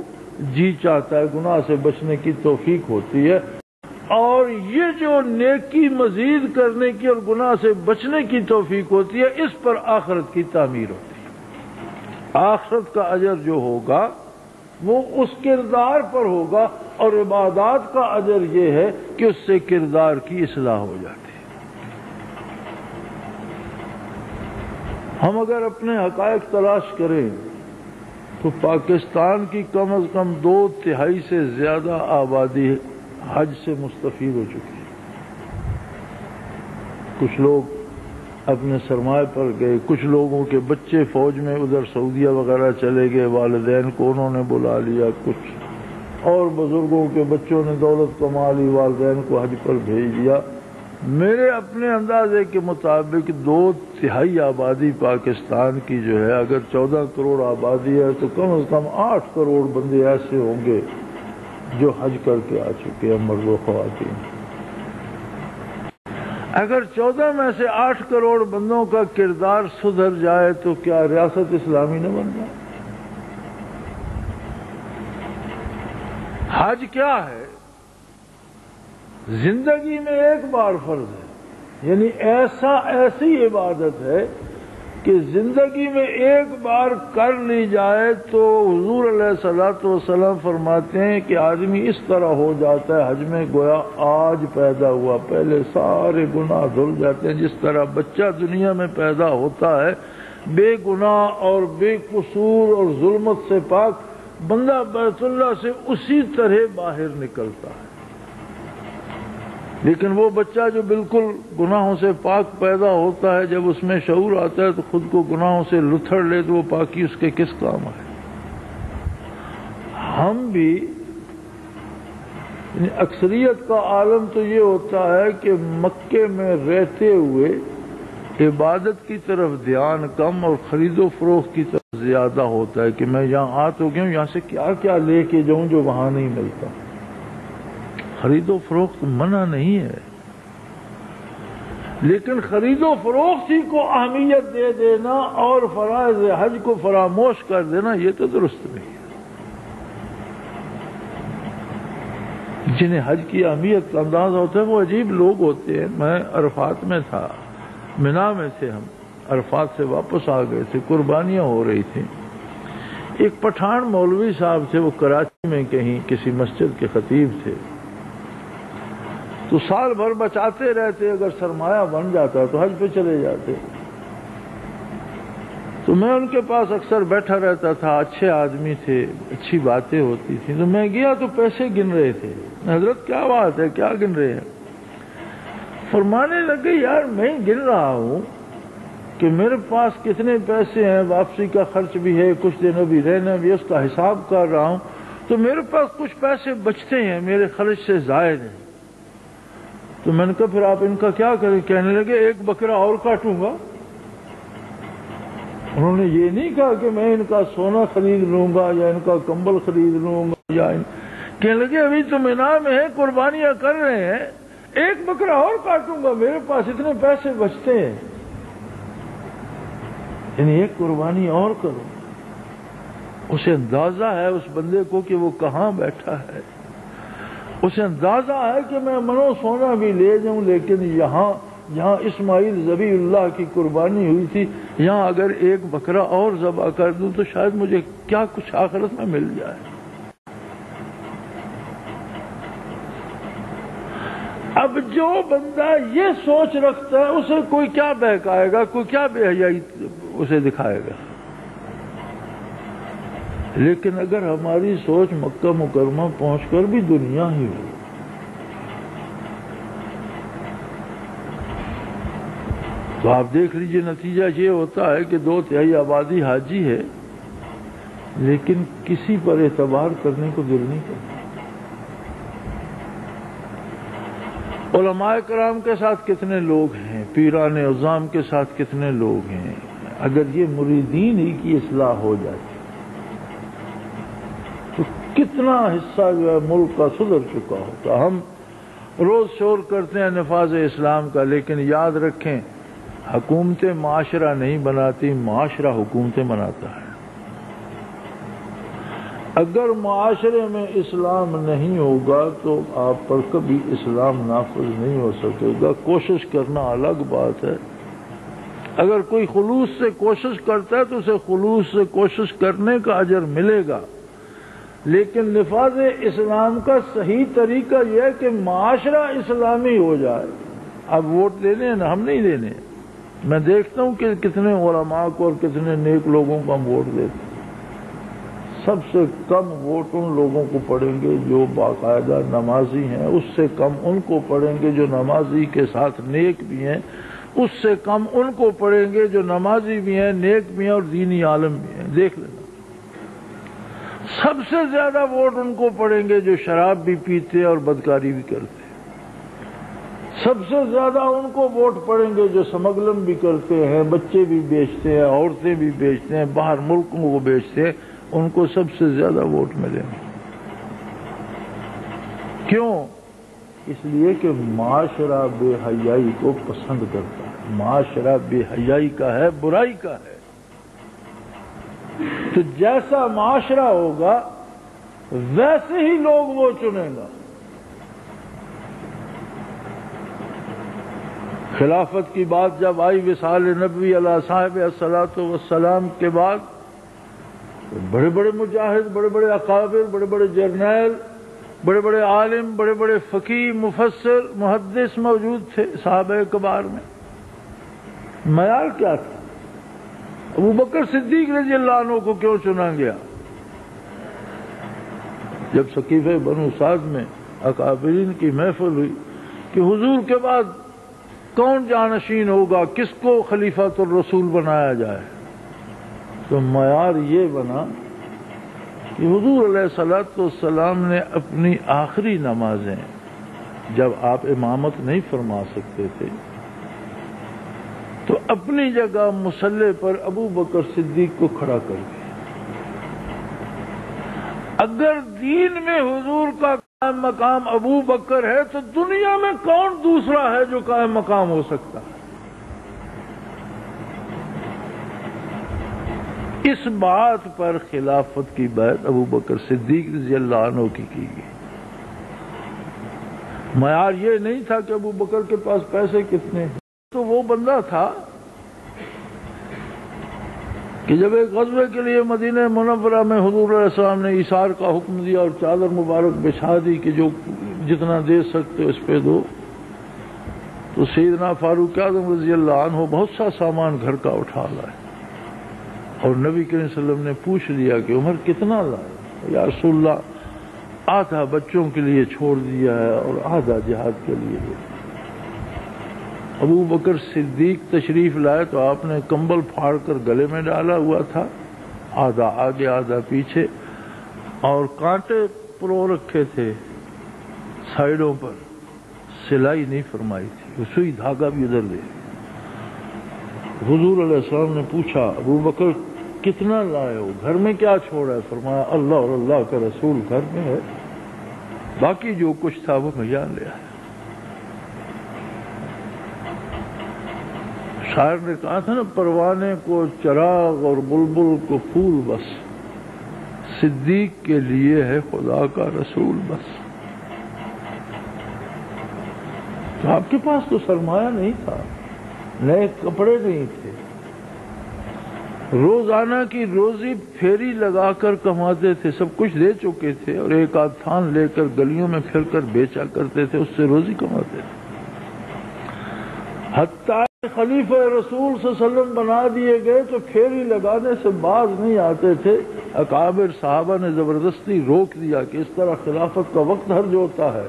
جی چاہتا ہے، گناہ سے بچنے کی توفیق ہوتی ہے۔ اور یہ جو نیکی مزید کرنے کی اور گناہ سے بچنے کی توفیق ہوتی ہے، اس پر آخرت کی تعمیر ہوتی ہے۔ آخرت کا اجر جو ہوگا وہ اس کردار پر ہوگا، اور عبادات کا اجر یہ ہے کہ اس سے کردار کی اصلاح ہو جاتی ہے۔ ہم اگر اپنے حقائق تلاش کریں تو پاکستان کی کم از کم 2/3 سے زیادہ آبادی حج سے مستفید ہو چکی ہے۔ کچھ لوگ اپنے سرمایہ پر گئے، کچھ لوگوں کے بچے فوج میں ادھر سعودیہ وغیرہ چلے گئے، والدین کو انہوں نے بلا لیا، کچھ اور بزرگوں کے بچوں نے دولت کما لی، والدین کو حج پر بھیج دیا۔ میرے اپنے اندازے کے مطابق 2/3 آبادی پاکستان کی جو ہے، اگر 14 کروڑ آبادی ہے تو کم از کم 8 کروڑ بندے ایسے ہوں گے جو حج کر کے آ چکے ہیں، مرد و خواتین۔ اگر 14 میں سے 8 کروڑ بندوں کا کردار سدھر جائے تو کیا ریاست اسلامی نہ بن جائے؟ حج کیا ہے؟ زندگی میں ایک بار فرض ہے، یعنی ایسی عبادت ہے کہ زندگی میں ایک بار کر لی جائے تو حضور علیہ الصلوۃ والسلام فرماتے ہیں کہ آدمی اس طرح ہو جاتا ہے حج میں گویا آج پیدا ہوا، پہلے سارے گناہ دھل جاتے ہیں۔ جس طرح بچہ دنیا میں پیدا ہوتا ہے بے گناہ اور بے قصور اور ظلمت سے پاک، بندہ بیت اللہ سے اسی طرح باہر نکلتا ہے۔ لیکن وہ بچہ جو بالکل گناہوں سے پاک پیدا ہوتا ہے، جب اس میں شعور آتا ہے تو خود کو گناہوں سے لتھڑ لے تو وہ پاکی اس کے کس کام ہے؟ ہم بھی اکثریت کا عالم تو یہ ہوتا ہے کہ مکے میں رہتے ہوئے عبادت کی طرف دھیان کم اور خرید و فروخت کی طرف زیادہ ہوتا ہے کہ میں یہاں آ تو گیا ہوں، یہاں سے کیا کیا لے کے جاؤں جو وہاں نہیں ملتا۔ خرید و فروخت منع نہیں ہے، لیکن خرید و فروخت ہی کو اہمیت دے دینا اور فرائض حج کو فراموش کر دینا، یہ تو درست نہیں ہے۔ جنہیں حج کی اہمیت کا اندازہ ہوتا ہے وہ عجیب لوگ ہوتے ہیں۔ میں عرفات میں تھا، منا میں تھے، ہم عرفات سے واپس آ گئے تھے، قربانیاں ہو رہی تھیں۔ ایک پٹھان مولوی صاحب تھے، وہ کراچی میں کہیں کسی مسجد کے خطیب تھے، تو سال بھر بچاتے رہتے، اگر سرمایہ بن جاتا تو حج پہ چلے جاتے۔ تو میں ان کے پاس اکثر بیٹھا رہتا تھا، اچھے آدمی تھے، اچھی باتیں ہوتی تھیں۔ تو میں گیا تو پیسے گن رہے تھے۔ حضرت کیا بات ہے، کیا گن رہے ہیں؟ فرمانے لگے یار میں گن رہا ہوں کہ میرے پاس کتنے پیسے ہیں، واپسی کا خرچ بھی ہے، کچھ دن ابھی رہنا بھی، اس کا حساب کر رہا ہوں، تو میرے پاس کچھ پیسے بچتے ہیں، میرے خرچ سے زائد ہیں۔ تو میں نے کہا پھر آپ ان کا کیا کریں؟ کہنے لگے ایک بکرا اور کاٹوں گا۔ انہوں نے یہ نہیں کہا کہ میں ان کا سونا خرید لوں گا یا ان کا کمبل خرید لوں گا یا کہنے لگے ابھی تو مینا میں ہے، قربانیاں کر رہے ہیں، ایک بکرا اور کاٹوں گا، میرے پاس اتنے پیسے بچتے ہیں، یعنی ایک قربانی اور کروں۔ اسے اندازہ ہے اس بندے کو کہ وہ کہاں بیٹھا ہے، اسے اندازہ ہے کہ میں منو سونا بھی لے جاؤں، لیکن یہاں اسماعیل ذبیح اللہ کی قربانی ہوئی تھی، یہاں اگر ایک بکرا اور ذبح کر دوں تو شاید مجھے کیا کچھ آخرت میں مل جائے۔ اب جو بندہ یہ سوچ رکھتا ہے اسے کوئی کیا بہکائے گا، کوئی کیا بے حیائی اسے دکھائے گا۔ لیکن اگر ہماری سوچ مکہ مکرمہ پہنچ کر بھی دنیا ہی ہو، تو آپ دیکھ لیجئے نتیجہ یہ ہوتا ہے کہ 2/3 آبادی حاجی ہے، لیکن کسی پر اعتبار کرنے کو دل نہیں کرتا۔ علماء کرام کے ساتھ کتنے لوگ ہیں، پیران عظام کے ساتھ کتنے لوگ ہیں، اگر یہ مریدین ہی کی اصلاح ہو جاتی تو کتنا حصہ جو ہے ملک کا سدھر چکا ہوتا. ہم روز شور کرتے ہیں نفاذ اسلام کا، لیکن یاد رکھیں حکومتیں معاشرہ نہیں بناتی، معاشرہ حکومتیں بناتا ہے. اگر معاشرے میں اسلام نہیں ہوگا تو آپ پر کبھی اسلام نافذ نہیں ہو سکے گا. کوشش کرنا الگ بات ہے. اگر کوئی خلوص سے کوشش کرتا ہے تو اسے خلوص سے کوشش کرنے کا اجر ملے گا، لیکن نفاذ اسلام کا صحیح طریقہ یہ ہے کہ معاشرہ اسلامی ہو جائے. اب ووٹ دینے ہیں نا، ہم نہیں دینے. میں دیکھتا ہوں کہ کتنے علماء کو اور کتنے نیک لوگوں کو ہم ووٹ دیتے ہیں. سب سے کم ووٹ ان لوگوں کو پڑیں گے جو باقاعدہ نمازی ہیں، اس سے کم ان کو پڑیں گے جو نمازی کے ساتھ نیک بھی ہیں، اس سے کم ان کو پڑیں گے جو نمازی بھی ہیں، نیک بھی ہیں اور دینی عالم بھی ہیں. دیکھ لینا. سب سے زیادہ ووٹ ان کو پڑیں گے جو شراب بھی پیتے اور بدکاری بھی کرتے. سب سے زیادہ ان کو ووٹ پڑیں گے جو سمگلنگ بھی کرتے ہیں، بچے بھی بیچتے ہیں، عورتیں بھی بیچتے ہیں، باہر ملکوں کو بیچتے ہیں. ان کو سب سے زیادہ ووٹ ملیں گے. کیوں؟ اس لیے کہ معاشرہ بے حیائی کو پسند کرتا ہے. معاشرہ بے حیائی کا ہے، برائی کا ہے. تو جیسا معاشرہ ہوگا ویسے ہی لوگ وہ چنے گا. خلافت کی بات جب آئی وصال نبوی علیہ صاحب الصلاۃ والسلام کے بعد، بڑے بڑے مجاہد، بڑے بڑے اکابر، بڑے بڑے جرنیل، بڑے بڑے عالم، بڑے بڑے فقیہ، مفسر، محدث موجود تھے صحابہ کبار میں. معیار کیا تھا؟ ابو بکر صدیق رضی اللہ عنہ کو کیوں چنا گیا؟ جب سقیفہ بنو سعد میں اکابرین کی محفل ہوئی کہ حضور کے بعد کون جانشین ہوگا، کس کو خلیفۃ الرسول بنایا جائے، تو معیار یہ بنا کہ حضور علیہ الصلوۃ والسلام نے اپنی آخری نمازیں جب آپ امامت نہیں فرما سکتے تھے تو اپنی جگہ مصلی پر ابو بکر صدیق کو کھڑا کر دیا. اگر دین میں حضور کا قائم مقام ابو بکر ہے تو دنیا میں کون دوسرا ہے جو قائم مقام ہو سکتا ہے؟ اس بات پر خلافت کی بیعت ابو بکر صدیق رضی اللہ عنہ کی گئی. معیار یہ نہیں تھا کہ ابو بکر کے پاس پیسے کتنے ہیں. تو وہ بندہ تھا کہ جب ایک غزوے کے لیے مدینہ منورہ میں حضور علیہ السلام نے ایثار کا حکم دیا اور چادر مبارک بچھا دی کہ جو جتنا دے سکتے اس پہ دو، تو سیدنا فاروق اعظم رضی اللہ عنہ بہت سا سامان گھر کا اٹھا لائے اور نبی کریم صلی اللہ علیہ وسلم نے پوچھ لیا کہ عمر کتنا لائے؟ یا رسول اللہ آدھا بچوں کے لیے چھوڑ دیا ہے اور آدھا جہاد کے لیے. ابو بکر صدیق تشریف لائے تو آپ نے کمبل پھاڑ کر گلے میں ڈالا ہوا تھا، آدھا آگے آدھا پیچھے، اور کانٹے پرو رکھے تھے سائیڈوں پر، سلائی نہیں فرمائی تھی، سوئی دھاگا بھی ادھر دے. حضور علیہ السلام نے پوچھا ابو بکر کتنا لائے ہو، گھر میں کیا چھوڑا ہے؟ فرمایا اللہ اور اللہ کا رسول گھر میں ہے، باقی جو کچھ تھا وہ میں جان لیا ہے. شاعر نے کہا تھا نا، پروانے کو چراغ اور بلبل کو پھول بس، صدیق کے لیے ہے خدا کا رسول بس. تو آپ کے پاس تو سرمایہ نہیں تھا، نئے کپڑے نہیں تھے، روزانہ کی روزی پھیری لگا کر کماتے تھے، سب کچھ دے چکے تھے اور ایک آدھ تھان لے کر گلیوں میں پھر کر بیچا کرتے تھے، اس سے روزی کماتے تھے. حتیٰ خلیفہ رسول صلی اللہ علیہ وسلم بنا دیے گئے تو پھیری لگانے سے باز نہیں آتے تھے. اکابر صحابہ نے زبردستی روک دیا کہ اس طرح خلافت کا وقت حرج ہوتا ہے.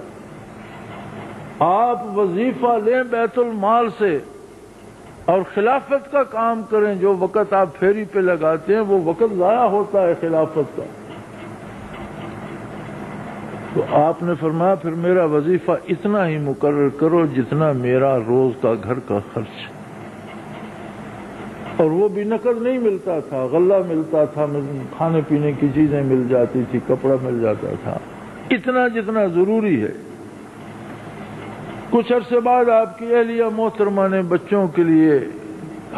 آپ وظیفہ لیں بیت المال سے اور خلافت کا کام کریں. جو وقت آپ پھیری پہ لگاتے ہیں وہ وقت ضائع ہوتا ہے خلافت کا. تو آپ نے فرمایا پھر میرا وظیفہ اتنا ہی مقرر کرو جتنا میرا روز کا گھر کا خرچ. اور وہ بھی نقد نہیں ملتا تھا، غلہ ملتا تھا، کھانے پینے کی چیزیں مل جاتی تھی، کپڑا مل جاتا تھا، اتنا جتنا ضروری ہے۔ کچھ عرصے بعد آپ کی اہلیہ محترمہ نے بچوں کے لیے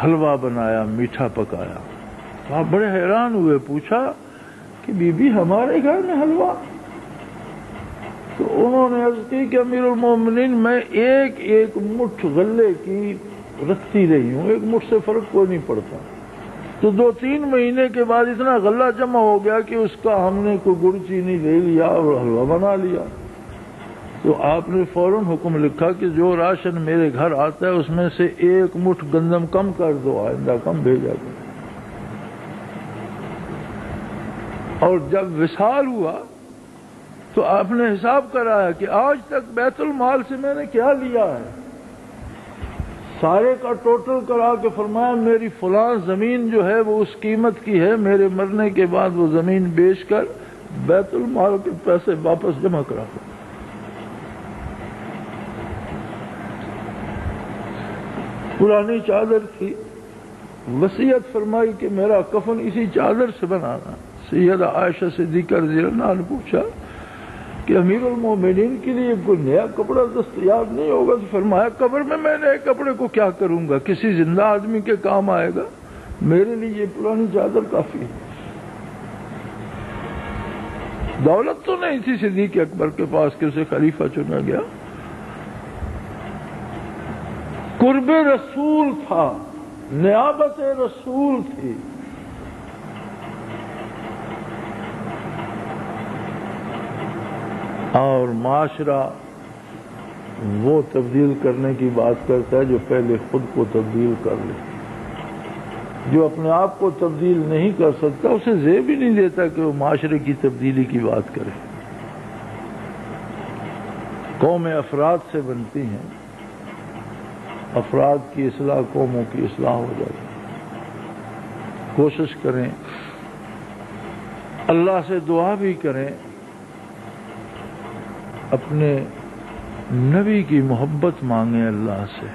حلوہ بنایا، میٹھا پکایا۔ تو آپ بڑے حیران ہوئے، پوچھا کہ بی بی ہمارے گھر میں حلوہ؟ تو انہوں نے عرض کی کہ امیر المومنین میں ایک ایک مٹھ غلے کی رکھتی رہی ہوں، ایک مٹھ سے فرق کوئی نہیں پڑتا۔ تو 2-3 مہینے کے بعد اتنا غلہ جمع ہو گیا کہ اس کا ہم نے کوئی گڑ چینی لے لیا اور حلوہ بنا لیا۔ تو آپ نے فوراً حکم لکھا کہ جو راشن میرے گھر آتا ہے اس میں سے 1 مٹھ گندم کم کر دو، آئندہ کم بھیجا کرو۔ اور جب وصال ہوا تو آپ نے حساب کرایا کہ آج تک بیت المال سے میں نے کیا لیا ہے، سارے کا ٹوٹل کرا کے فرمایا میری فلاں زمین جو ہے وہ اس قیمت کی ہے، میرے مرنے کے بعد وہ زمین بیچ کر بیت المال کے پیسے واپس جمع کرا دو۔ پرانی چادر تھی، وصیت فرمائی کہ میرا کفن اسی چادر سے بنانا۔ سیدہ عائشہ صدیقہ رضی اللہ عنہا نے پوچھا کہ امیر المومنین کے لیے کوئی نیا کپڑا دستیاب نہیں ہوگا؟ تو فرمایا قبر میں نئے کپڑے کو کیا کروں گا، کسی زندہ آدمی کے کام آئے گا، میرے لیے یہ پرانی چادر کافی ہے۔ دولت تو نہیں تھی صدیق اکبر کے پاس کہ اسے خلیفہ چنا گیا، قرب رسول تھا، نیابت رسول تھی۔ اور معاشرہ وہ تبدیل کرنے کی بات کرتا ہے جو پہلے خود کو تبدیل کر لے۔ جو اپنے آپ کو تبدیل نہیں کر سکتا اسے زیب ہی نہیں دیتا کہ وہ معاشرے کی تبدیلی کی بات کرے۔ قومیں افراد سے بنتی ہیں، افراد کی اصلاح قوموں کی اصلاح ہو جاتی ہے۔ کوشش کریں، اللہ سے دعا بھی کریں، اپنے نبی کی محبت مانگیں اللہ سے۔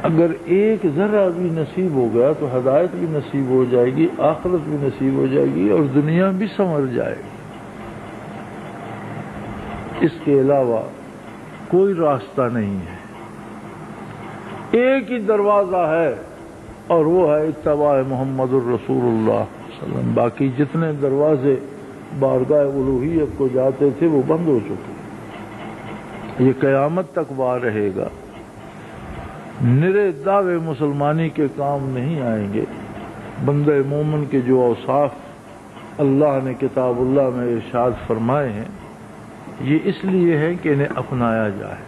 اگر ایک ذرہ بھی نصیب ہو گیا تو ہدایت بھی نصیب ہو جائے گی، آخرت بھی نصیب ہو جائے گی اور دنیا بھی سنور جائے گی۔ اس کے علاوہ کوئی راستہ نہیں ہے، ایک ہی دروازہ ہے اور وہ ہے اتباع محمد الرسول اللہ صلی اللہ علیہ وسلم۔ باقی جتنے دروازے بارگاہ الوہیت کو جاتے تھے وہ بند ہو چکے۔ یہ قیامت تک وار رہے گا، نرے دعوے مسلمانی کے کام نہیں آئیں گے۔ بندہ مومن کے جو اوصاف اللہ نے کتاب اللہ میں ارشاد فرمائے ہیں یہ اس لیے ہے کہ انہیں اپنایا جائے۔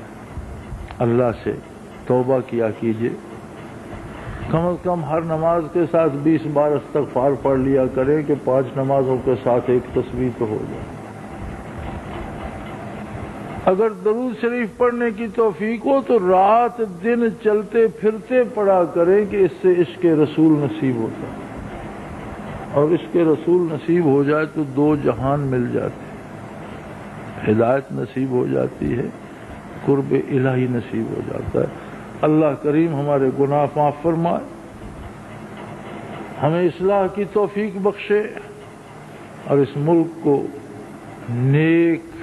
اللہ سے توبہ کیا کیجئے، کم از کم ہر نماز کے ساتھ 20 بار استغفار پڑھ لیا کریں کہ 5 نمازوں کے ساتھ ایک تسبیح تو ہو جائے۔ اگر درود شریف پڑھنے کی توفیق ہو تو رات دن چلتے پھرتے پڑھا کریں کہ اس سے عشق رسول نصیب ہوتا ہے، اور عشق رسول نصیب ہو جائے تو 2 جہان مل جاتے ہیں، ہدایت نصیب ہو جاتی ہے، قرب الہی نصیب ہو جاتا ہے۔ اللہ کریم ہمارے گناہ معاف فرمائے، ہمیں اصلاح کی توفیق بخشے اور اس ملک کو نیک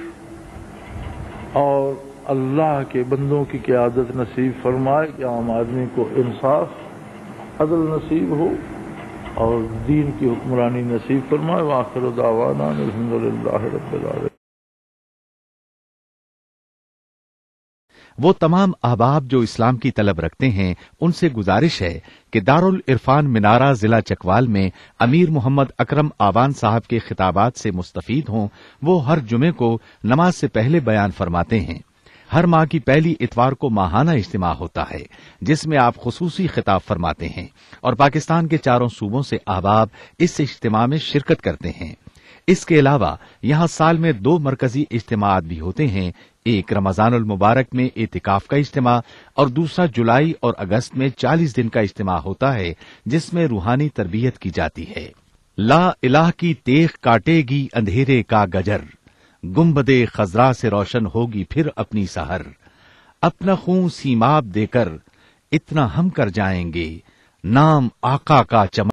اور اللہ کے بندوں کی قیادت نصیب فرمائے کہ عام آدمی کو انصاف عدل نصیب ہو اور دین کی حکمرانی نصیب فرمائے۔ وآخر دعوانا الحمدللہ رب العالمین۔ وہ تمام احباب جو اسلام کی طلب رکھتے ہیں ان سے گزارش ہے کہ دارالعرفان منارہ ضلع چکوال میں امیر محمد اکرم آوان صاحب کے خطابات سے مستفید ہوں۔ وہ ہر جمعے کو نماز سے پہلے بیان فرماتے ہیں۔ ہر ماہ کی پہلی اتوار کو ماہانہ اجتماع ہوتا ہے جس میں آپ خصوصی خطاب فرماتے ہیں اور پاکستان کے 4 صوبوں سے احباب اس اجتماع میں شرکت کرتے ہیں۔ اس کے علاوہ یہاں سال میں 2 مرکزی اجتماعات بھی ہوتے ہیں، ایک رمضان المبارک میں اعتکاف کا اجتماع اور دوسرا جولائی اور اگست میں 40 دن کا اجتماع ہوتا ہے جس میں روحانی تربیت کی جاتی ہے۔ لا الہ کی تیغ کاٹے گی اندھیرے کا گجر، گنبدے خضرا سے روشن ہوگی پھر اپنی سحر، اپنا خون سیماب دے کر اتنا ہم کر جائیں گے، نام آقا کا چمک